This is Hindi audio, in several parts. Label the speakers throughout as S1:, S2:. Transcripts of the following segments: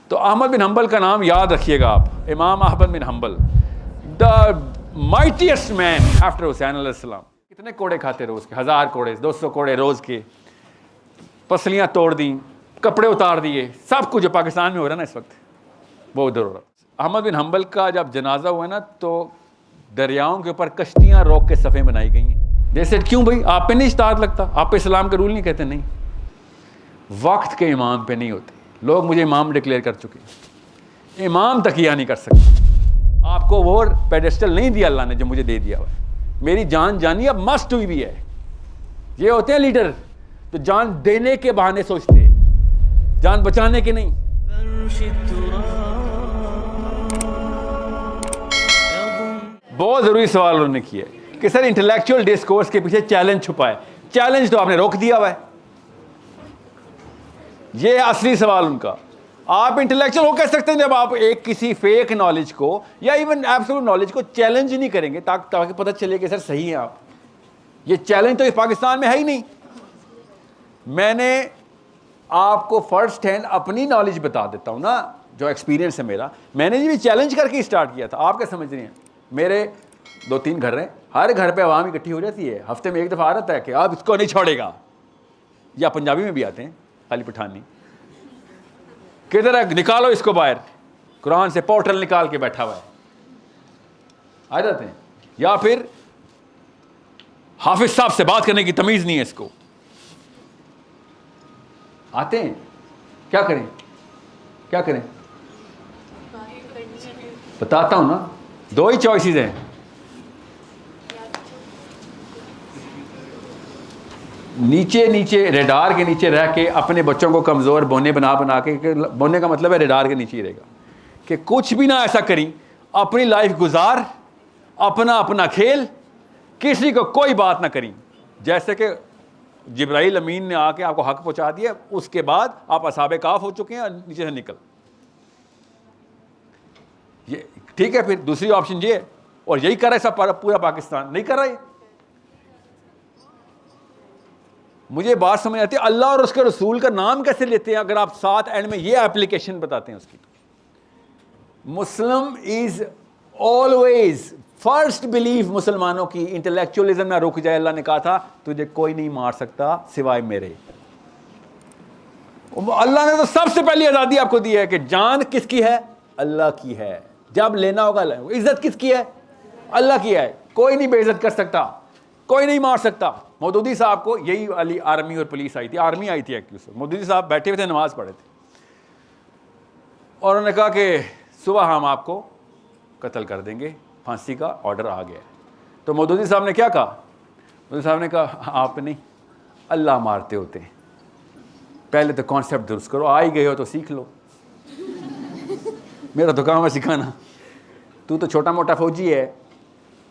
S1: तो अहमद बिन हम्बल का नाम याद रखिएगा आप, इमाम Ahmad bin Hanbal, the mightiest man after Hussain अलैहिस्सलाम। कितने कोड़े खाते रोज़ के, 1000 कोड़े, 200 कोड़े रोज़ के, पसलियाँ तोड़ दी, कपड़े उतार दिए, सब कुछ जो पाकिस्तान में हो रहा है ना इस वक्त वो उधर हो रहा। अहमद बिन हम्बल का जब जनाजा हुआ ना तो दरियाओं के ऊपर कश्तियाँ रोक के सफ़े बनाई गई हैं। जैसे क्यों भाई, आप पे नहीं इस्ताद लगता, आप पे इस्लाम के रूल नहीं कहते? नहीं, वक्त के इमाम पे नहीं होते। लोग मुझे इमाम डिक्लेयर कर चुके हैं, इमाम तकिया नहीं कर सकते। आपको वो पेडेस्टल नहीं दिया अल्लाह ने जो मुझे दे दिया हुआ है। मेरी जान जानी अब मस्ट हुई भी है। ये होते हैं लीडर तो जान देने के बहाने सोचते हैं, जान बचाने के नहीं। बहुत ज़रूरी सवाल उन्होंने किया कि सर इंटेलेक्चुअल डिस्कोर्स के पीछे चैलेंज छुपा है। चैलेंज तो आपने रोक दिया हुआ है। ये असली सवाल उनका। आप इंटेलेक्चुअल हो कह सकते हैं जब आप एक किसी फेक नॉलेज को या इवन एब्सोल्यूट नॉलेज को चैलेंज नहीं करेंगे ताकि पता चले कि सर सही है आप। ये चैलेंज तो इस पाकिस्तान में है ही नहीं। मैंने आपको फर्स्ट हैंड अपनी नॉलेज बता देता हूं ना, जो एक्सपीरियंस है मेरा। मैंने ये भी चैलेंज करके स्टार्ट किया था। आप क्या समझ रहे हैं? मेरे 2-3 घर हैं, हर घर पे आवाम इकट्ठी हो जाती है, हफ्ते में एक दफ़ा आ रहता है कि आप इसको नहीं छोड़ेगा। या पंजाबी में भी आते हैं, खाली पठानी, किधर है, निकालो इसको बाहर। कुरान से पोर्टल निकाल के बैठा हुआ है, आ जाते हैं। या फिर हाफिज साहब से बात करने की तमीज़ नहीं है इसको, आते हैं। क्या करें, क्या करें? बताता हूं ना, 2 ही चॉइसेस हैं। नीचे नीचे रेडार के नीचे रह के अपने बच्चों को कमज़ोर बोने बना के, बोने का मतलब है रेडार के नीचे ही रहेगा कि कुछ भी ना ऐसा करी, अपनी लाइफ गुजार, अपना अपना खेल, किसी को कोई बात ना करी। जैसे कि जिब्राइल अमीन ने आके आपको हक पहुंचा दिया, उसके बाद आप असहाबे काफ हो चुके हैं और नीचे से निकल। ये ठीक है। फिर दूसरी ऑप्शन ये है, और यही कर रहा है सब पूरा पाकिस्तान, नहीं कर रहा है। मुझे बात समझ आती है, अल्लाह और उसके रसूल का नाम कैसे लेते हैं अगर आप साथ एंड में ये एप्लीकेशन बताते हैं उसकी। Muslim is always first belief मुसलमानों की इंटेलेक्चुअलिज्म ना रुक जाए। अल्लाह ने कहा था तुझे कोई नहीं मार सकता सिवाय मेरे। अल्लाह ने तो सबसे पहली आज़ादी आपको दी है कि जान किसकी है? अल्लाह की है। जब लेना होगा, इज्जत किसकी है? अल्लाह की है। कोई नहीं बेइज्जत कर सकता, कोई नहीं मार सकता। मौदूदी साहब को यही वाली आर्मी और पुलिस आई थी, आर्मी आई थी एक्चुअली। मौदूदी साहब बैठे हुए थे, नमाज पढ़े थे, और उन्होंने कहा कि सुबह हम आपको कत्ल कर देंगे, फांसी का ऑर्डर आ गया। तो मौदूदी साहब ने क्या कहा? मौदूदी साहब ने कहा आप नहीं, अल्लाह मारते होते हैं, पहले तो कॉन्सेप्ट दुरुस्त करो, आ ही गए हो तो सीख लो। मेरा तो काम है सिखाना। तू तो छोटा मोटा फौजी है,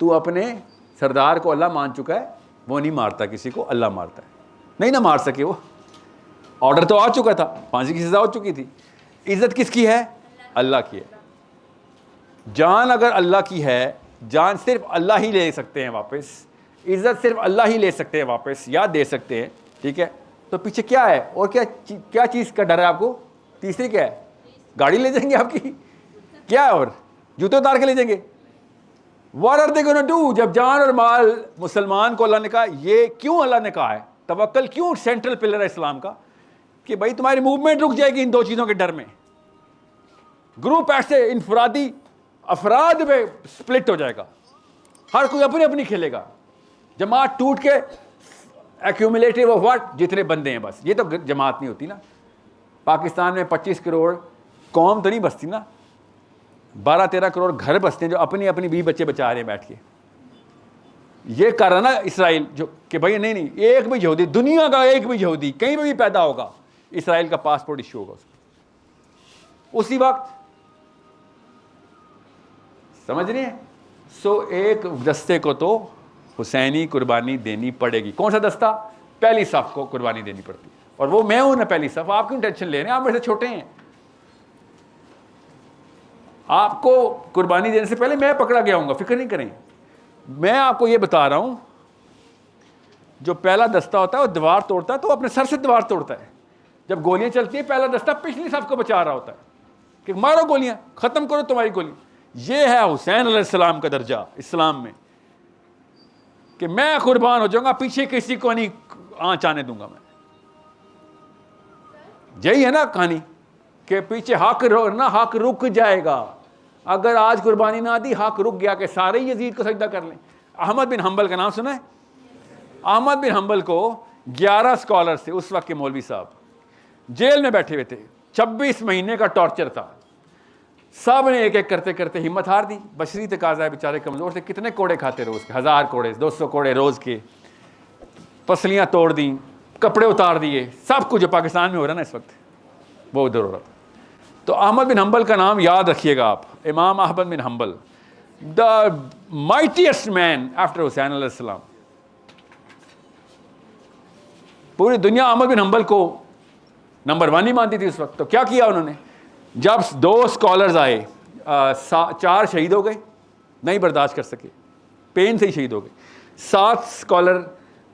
S1: तू अपने सरदार को अल्लाह मान चुका है, वो नहीं मारता किसी को, अल्लाह मारता है। नहीं ना मार सके, वो ऑर्डर तो आ चुका था, फांसी की सज़ा हो चुकी थी। इज़्ज़त किसकी है? अल्लाह की है। जान अगर अल्लाह की है, जान सिर्फ अल्लाह ही ले सकते हैं वापस, इज़्ज़त सिर्फ अल्लाह ही ले सकते हैं वापस या दे सकते हैं, ठीक है? तो पीछे क्या है और क्या चीज़ का डर है आपको? तीसरी क्या है? गाड़ी ले जाएंगे आपकी, क्या है? और जूते उतार के ले जाएंगे। What are they gonna do? जब जान और माल मुसलमान को अल्लाह ने कहा, ये क्यों अल्लाह ने कहा है? तवक्कल क्यों सेंट्रल पिलर है इस्लाम का? कि भाई तुम्हारी मूवमेंट रुक जाएगी इन 2 चीज़ों के डर में। ग्रुप ऐसे इनफरादी अफराद में स्प्लिट हो जाएगा, हर कोई अपनी अपनी खेलेगा। जमात टूट के एक्यूमुलेटिव ऑफ व्हाट, जितने बंदे हैं बस। ये तो जमात नहीं होती ना। पाकिस्तान में 25 करोड़ कौम तो नहीं बसती ना, 12-13 करोड़ घर बसते हैं जो अपनी अपनी 20 बच्चे बचा रहे हैं बैठ के। ये कर रहा ना इसराइल, जो कि भाई नहीं, एक भी यहूदी, दुनिया का एक भी यहूदी कहीं भी पैदा होगा, इसराइल का पासपोर्ट इश्यू होगा उसको उसी वक्त। समझ रहे हैं? सो एक दस्ते को तो हुसैनी कुर्बानी देनी पड़ेगी। कौन सा दस्ता? पहली सफ को कुर्बानी देनी पड़ती है, और वो मैं हूं ना पहली सफ। आप क्यों टेंशन ले रहे हैं? आप मेरे से छोटे हैं। आपको कुर्बानी देने से पहले मैं पकड़ा गया हूँगा, फिक्र नहीं करें। मैं आपको ये बता रहा हूँ, जो पहला दस्ता होता है वो दीवार तोड़ता है तो अपने सर से दीवार तोड़ता है। जब गोलियां चलती हैं, पहला दस्ता पिछली सफ को बचा रहा होता है। कि मारो गोलियां, ख़त्म करो तुम्हारी गोली। ये है हुसैन अलैहिस्सलाम का दर्जा इस्लाम में, कि मैं कुर्बान हो जाऊंगा, पीछे किसी को नहीं आँच आने दूंगा मैं। यही है ना कहानी, कि पीछे हक ना, हक रुक जाएगा। अगर आज कुर्बानी ना दी, हक रुक गया कि सारे यजीद को सजदा कर लें। अहमद बिन हंबल का नाम सुना है? अहमद बिन हंबल को 11 स्कॉलर थे उस वक्त के मौलवी साहब, जेल में बैठे हुए थे, 26 महीने का टॉर्चर था। सब ने एक एक करते करते हिम्मत हार दी। बशरी तकाजा है, बेचारे कमजोर थे, कितने कोड़े खाते रोज के, 1000 कोड़े, 200 कोड़े रोज के, पसलियां तोड़ दी, कपड़े उतार दिए, सब कुछ जो पाकिस्तान में हो रहा है ना इस वक्त, वो उधर हो रहा था। तो अहमद बिन हंबल का नाम याद रखिएगा आप, इमाम Ahmad bin Hanbal, the mightiest man after Hussain अलैहिस्सलाम। पूरी दुनिया अहमद बिन हंबल को नंबर 1 ही मानती थी उस वक्त। तो क्या किया उन्होंने, जब 2 स्कॉलर्स आए, 4 शहीद हो गए, नहीं बर्दाश्त कर सके, पेन से ही शहीद हो गए। 7 स्कॉलर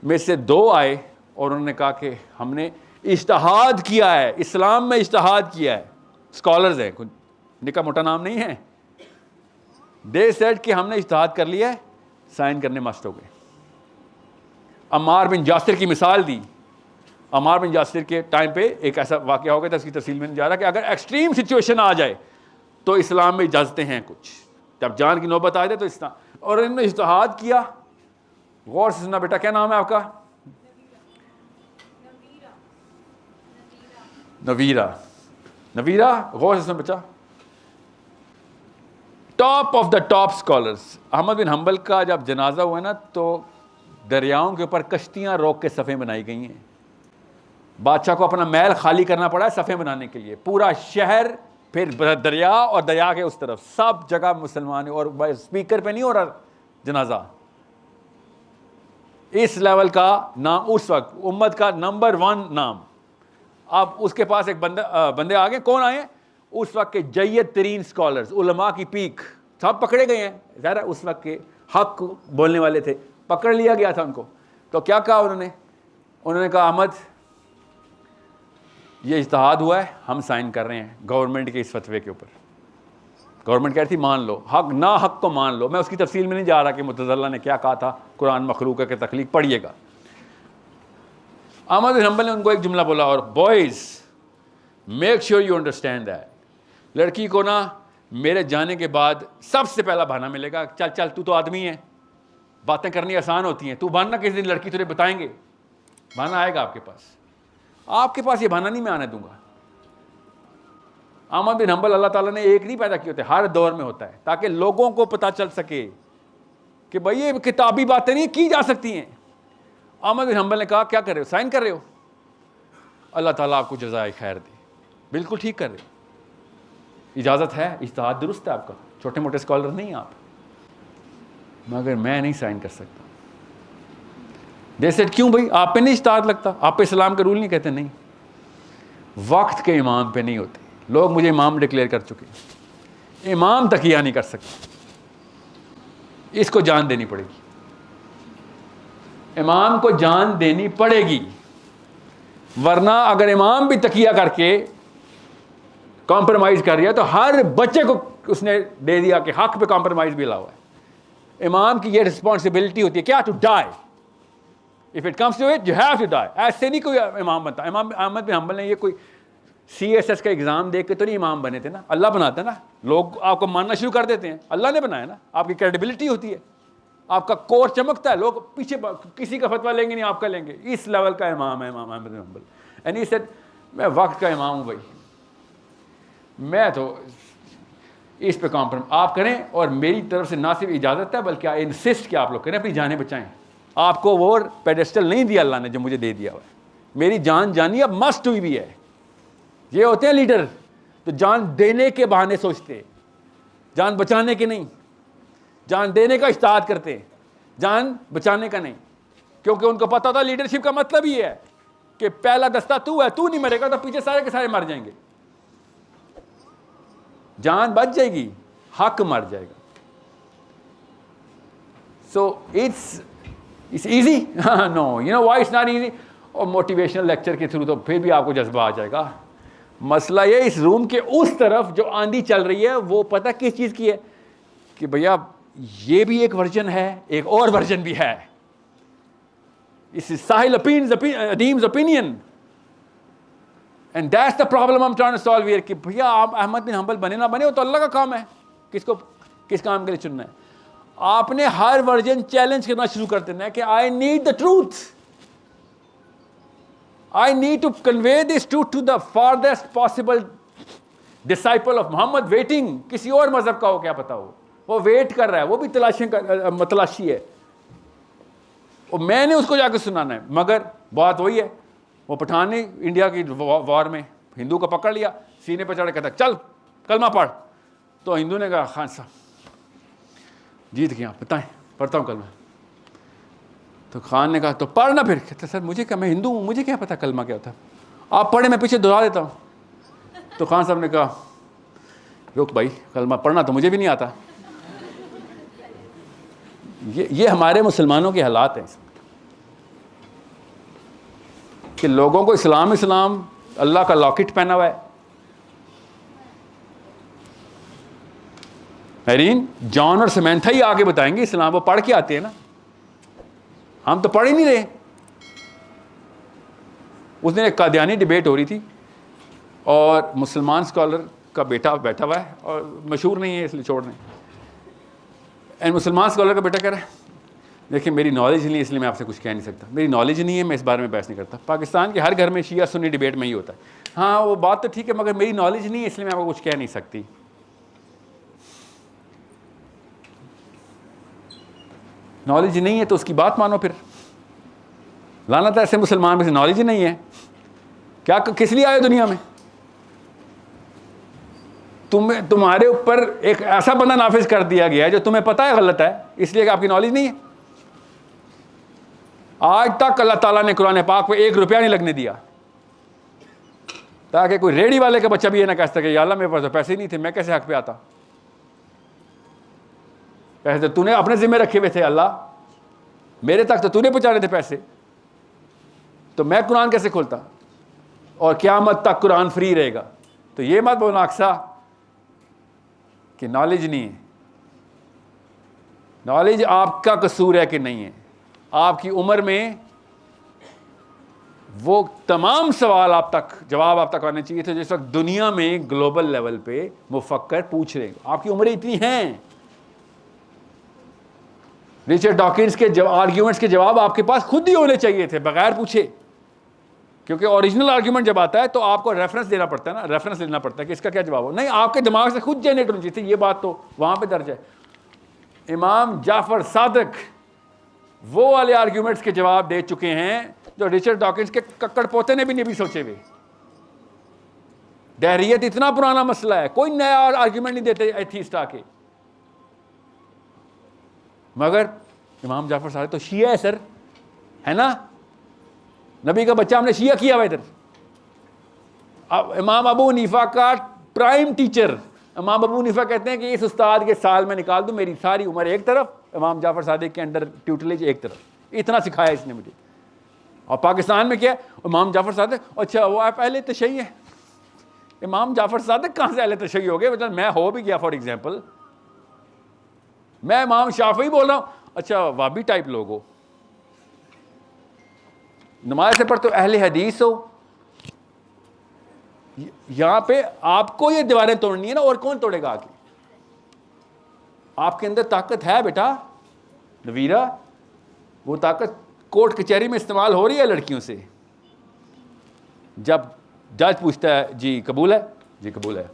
S1: में से 2 आए और उन्होंने कहा कि हमने इज्तिहाद किया है, इस्लाम में इज्तिहाद किया है। स्कॉलर्स हैं, कुछ निका मोटा नाम नहीं है। दे सेड कि हमने इज्तिहाद कर लिया है, साइन करने मस्त हो गए। अम्मार बिन यासिर की मिसाल दी। अम्मार बिन यासिर के टाइम पे एक ऐसा वाक़या हो गया था, इसकी तफसील में नहीं जा रहा, कि अगर एक्सट्रीम सिचुएशन आ जाए तो इस्लाम में इजाज़तें हैं कुछ, जब जान की नौबत आ जाए तो इस्लाम। और इन्होंने इज्तिहाद किया। गौर से सुनना बेटा, क्या नाम है आपका? नवीरा। नवीरा, गौर से सुन बच्चा। Top of the top scholars. Ahmad bin Hanbal का जब जनाजा हुआ ना, तो दरियाओं के ऊपर कश्तियां रोक के सफ़ें बनाई गई हैं। बादशाह को अपना महल खाली करना पड़ा है सफ़ें बनाने के लिए। पूरा शहर, फिर दरिया, और दरिया के उस तरफ सब जगह मुसलमान, और स्पीकर पे नहीं हो रहा जनाजा। इस लेवल का नाम उस वक्त उम्मत का नंबर 1 नाम। अब उसके पास एक बंदे आ गए। कौन आए? उस वक्त के जय्यद तरीन स्कॉलर्स, उलमा की पीक, सब पकड़े गए हैं। ज़रा उस वक्त के हक बोलने वाले थे, पकड़ लिया गया था उनको। तो क्या कहा उन्होंने कहा अहमद, ये इज्तिहाद हुआ है, हम साइन कर रहे हैं गवर्नमेंट के इस फतवे के ऊपर। गवर्नमेंट कह रही थी मान लो, हक ना हक को मान लो। मैं उसकी तफसील में नहीं जा रहा कि मुतज़ल्ला ने क्या कहा था, कुरान मखलूक के तख्लीक, पढ़िएगा। अहमद बिन हंबल ने उनको एक जुमला बोला, और boys make sure you understand that, लड़की को ना मेरे जाने के बाद सबसे पहला बहाना मिलेगा, चल चल तू तो आदमी है, बातें करनी आसान होती हैं, तू बहाना किस दिन लड़की तुझे बताएंगे, बहाना आएगा आपके पास ये बहाना नहीं मैं आने दूंगा। अहमद बिन हंबल अल्लाह ताला ने एक नहीं पैदा किए होते, हर दौर में होता है, ताकि लोगों को पता चल सके कि भाई ये किताबी बातें नहीं की जा सकती हैं। अहमद बिन हंबल ने कहा क्या कर रहे हो, साइन कर रहे हो, अल्लाह ताला आपको जज़ाए खैर दे, बिल्कुल ठीक कर रहे हो, इजाज़त है, इज्तिहाद दुरुस्त है आपका, छोटे मोटे स्कॉलर नहीं आप, मगर मैं नहीं साइन कर सकता। दे सेड क्यों भाई, आप पे नहीं इज्तिहाद लगता, आप पे इस्लाम के रूल नहीं कहते? नहीं, वक्त के इमाम पे नहीं होते। लोग मुझे इमाम डिक्लेयर कर चुके, इमाम तकिया नहीं कर सकते, इसको जान देनी पड़ेगी, इमाम को जान देनी पड़ेगी, वरना अगर इमाम भी तकिया करके कॉम्प्रोमाइज़ कर दिया तो हर बच्चे को उसने दे दिया कि हक पे कॉम्प्रोमाइज़ भी अलाउ है। इमाम की ये रिस्पॉन्सिबिलिटी होती है क्या, to die, if it comes to it you have to die. ऐसे नहीं कोई इमाम बनता। इमाम अहमद बिन हंबल ने ये कोई CSS का एग्ज़ाम दे के तो नहीं इमाम बने थे ना, अल्लाह बनाता है ना, लोग आपको मानना शुरू कर देते हैं, अल्लाह ने बनाया ना, आपकी क्रेडिबिलिटी होती है, आपका कोर चमकता है, लोग पीछे किसी का फतवा लेंगे नहीं, आपका लेंगे। इस लेवल का इमाम है इमाम Ahmad bin humble. And he said मैं वक्त का इमाम हूँ भाई, मैं तो इस पे कॉम्प्रोमाइज आप करें, और मेरी तरफ से ना सिर्फ इजाज़त है बल्कि आई इंसिस्ट कि आप लोग करें, अपनी जानें बचाएं। आपको वो पेडेस्टल नहीं दिया अल्लाह ने जो मुझे दे दिया हुआ है, मेरी जान जानी अब मस्ट हुई भी है। ये होते हैं लीडर तो जान देने के बहाने सोचते, जान बचाने के नहीं, जान देने का इस्तेमाल करते हैं, जान बचाने का नहीं, क्योंकि उनको पता था लीडरशिप का मतलब ही है कि पहला दस्ता तू है, तू नहीं मरेगा तो पीछे सारे के सारे मर जाएंगे, जान बच जाएगी, हक मर जाएगा। So it's easy, no, you know why it's not easy. और मोटिवेशनल लेक्चर के थ्रू तो फिर भी आपको जज्बा आ जाएगा, मसला ये इस रूम के उस तरफ जो आंधी चल रही है वो पता किस चीज़ की है कि भैया ये भी एक वर्जन है, एक और वर्जन भी है। इस Sahil Adeem's opinion and that's the problem I am trying to solve here कि भैया आप अहमद बिन हंबल बने ना बने वो तो अल्लाह का काम है, किसको किस काम के लिए चुनना है। आपने हर वर्जन चैलेंज करना शुरू कर देना है कि I need the truth, I need to convey this truth to the farthest possible disciple of Muhammad waiting। किसी और मजहब का हो क्या पता वो वेट कर रहा है, वो भी तलाशी है, और मैंने उसको जाकर सुनाना है। मगर बात वही है, वो पठान ने इंडिया की वॉर में हिंदू को पकड़ लिया, सीने पर चढ़ कहता चल कलमा पढ़, तो हिंदू ने कहा खान साहब जीत गया, बताएं पढ़ता हूँ कलमा। तो खान ने कहा तो पढ़ ना। फिर कहते सर मुझे क्या, मैं हिंदू हूँ, मुझे क्या पता कलमा क्या होता है, आप पढ़े मैं पीछे दोहरा देता हूँ। तो खान साहब ने कहा रुक भाई, कलमा पढ़ना तो मुझे भी नहीं आता। ये हमारे मुसलमानों के हालात हैं कि लोगों को इस्लाम अल्लाह का लॉकेट पहना हुआ है। मेरीन जॉन और समैंथा ही आगे बताएंगे इस्लाम, वो पढ़ के आते हैं ना, हम तो पढ़ ही नहीं रहे। उस दिन एक कादियानी डिबेट हो रही थी और मुसलमान स्कॉलर का बेटा बैठा हुआ है, और मशहूर नहीं है इसलिए छोड़ दें। एंड मुसलमान स्कॉलर का बेटा कह रहा है देखिए मेरी नॉलेज नहीं है इसलिए मैं आपसे कुछ कह नहीं सकता, मेरी नॉलेज नहीं है, मैं इस बारे में बहस नहीं करता। पाकिस्तान के हर घर में शिया सुन्नी डिबेट में ही होता है। हाँ वो बात तो ठीक है, मगर मेरी नॉलेज नहीं है इसलिए मैं आपको कुछ कह नहीं सकती। नॉलेज नहीं है तो उसकी बात मानो। फिर लाना था ऐसे मुसलमान में से नॉलेज ही नहीं है, क्या किस लिए आए दुनिया में? तुम्हारे ऊपर एक ऐसा बंदा नाफिज कर दिया गया है जो तुम्हें पता है गलत है, इसलिए कि आपकी नॉलेज नहीं है। आज तक अल्लाह ताला ने कुरान पाक पे 1 रुपया नहीं लगने दिया, ताकि कोई रेडी वाले का बच्चा भी ये ना कह सके या अल्लाह मेरे पास तो पैसे ही नहीं थे, मैं कैसे हक पे आता। पैसे तो तूने अपने जिम्मे रखे हुए थे अल्लाह, मेरे तक तो तूने पहुंचाने थे पैसे, तो मैं कुरान कैसे खोलता? और क़यामत तक कुरान फ्री रहेगा। तो ये मत बोलना अक्सा कि नॉलेज नहीं है। नॉलेज आपका कसूर है कि नहीं है। आपकी उम्र में वो तमाम सवाल जवाब आप तक आने चाहिए थे जिस वक्त दुनिया में ग्लोबल लेवल पे मुफक्कर पूछ रहे हैं। आपकी उम्रें इतनी हैं। रिचर्ड डॉकिंस के आर्ग्यूमेंट्स के जवाब आपके पास खुद ही होने चाहिए थे बगैर पूछे, क्योंकि ओरिजिनल आर्ग्यूमेंट जब आता है तो आपको रेफरेंस देना पड़ता है ना, रेफरेंस लेना पड़ता है कि इसका क्या जवाब हो। नहीं, आपके दिमाग से खुद जनरेट होनी चाहिए थी। ये बात तो वहां पे दर्ज है। इमाम जाफर सादिक वो वाले आर्ग्यूमेंट्स के जवाब दे चुके हैं जो रिचर्ड डॉकिंस के कक्कड़ पोते ने भी नहीं सोचे हुए। दहरियत इतना पुराना मसला है, कोई नया आर्ग्यूमेंट नहीं देते एथीस्ट आके। मगर इमाम जाफर सादिक तो शिया है सर, है ना, नबी का बच्चा हमने शिया किया हुआ इधर। अब इमाम अबू हनीफा का प्राइम टीचर, इमाम अबू हनीफा कहते हैं कि इस उस्ताद के साल में निकाल दूं, मेरी सारी उम्र एक तरफ, इमाम जाफर सादिक के अंडर ट्यूटलेज एक तरफ। इतना सिखाया इसने मुझे। और पाकिस्तान में क्या है, इमाम जाफर सादिक, अच्छा वो पहले तशय्युई है। इमाम जाफर सादिक कहाँ से अहले तशय्युई हो गए? मतलब मैं हो भी गया, फॉर एग्जाम्पल मैं इमाम शाफी बोल रहा हूँ, अच्छा वाबी टाइप लोग हो, नमाज से पढ़ते हो, अहले हदीस हो। यहां पे आपको ये दीवारें तोड़नी है ना, और कौन तोड़ेगा आके? आपके अंदर ताकत है बेटा नवीरा, वो ताकत कोर्ट कचहरी में इस्तेमाल हो रही है लड़कियों से। जब जज पूछता है जी कबूल है, जी कबूल है,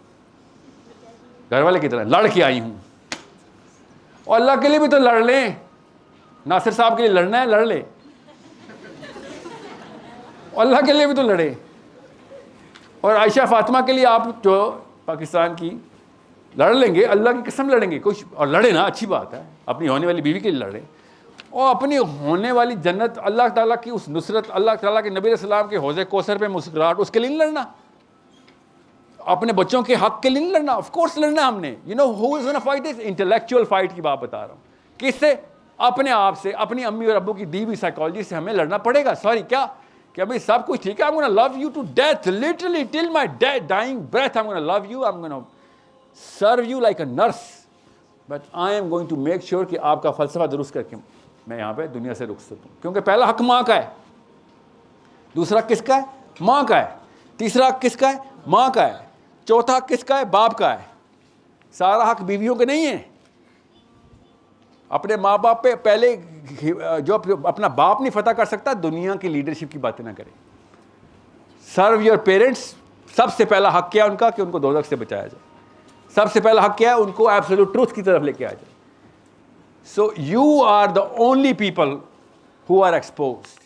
S1: घर वाले की तरह लड़ के आई हूं। और अल्लाह के लिए भी तो लड़ लें, नासिर साहब के लिए लड़ना है लड़ ले, अल्लाह के लिए भी तो लड़े। और आयशा फातिमा के लिए आप जो पाकिस्तान की लड़ लेंगे, अल्लाह की कसम लड़ेंगे कुछ, और लड़े ना, अच्छी बात है, अपनी होने वाली बीवी के लिए लड़े। और अपनी होने वाली जन्नत, अल्लाह ताला की उस नुसरत, अल्लाह ताला के नबी सल्लल्लाहु अलैहि वसल्लम के हौज़े कौसर पे मुस्कुराहट, उसके लिए नहीं लड़ना। अपने बच्चों के हक के लिए नहीं लड़ना, ऑफ कोर्स लड़ना हमने। You know who is gonna fight this? Intellectual fight की बात बता रहा हूँ। किससे? अपने आप से, अपनी अम्मी और अब्बू की दी हुई साइकोलॉजी से हमें लड़ना पड़ेगा। सॉरी क्या, कि अभी सब कुछ ठीक है, I am gonna love you to death, literally till my dying breath I am gonna love you, I am gonna serve you like a nurse, but I am going to make sure कि आपका फलसफा दुरुस्त करके मैं यहाँ पे दुनिया से रुखसत हूँ। क्योंकि पहला हक माँ का है, दूसरा किसका है? माँ का है, तीसरा हक किसका है? माँ का है, चौथा हक किसका है? बाप का है। सारा हक बीवियों के नहीं है। अपने माँ बाप पे पहले जो अपना बाप नहीं फतह कर सकता, दुनिया की लीडरशिप की बातें ना करे। सर्व योर पेरेंट्स, सबसे पहला हक क्या है उनका? कि उनको दोज़ख से बचाया जाए। सबसे पहला हक क्या है? उनको एब्सोल्यूट ट्रूथ की तरफ लेके आ जाए। So you are the only people who are exposed.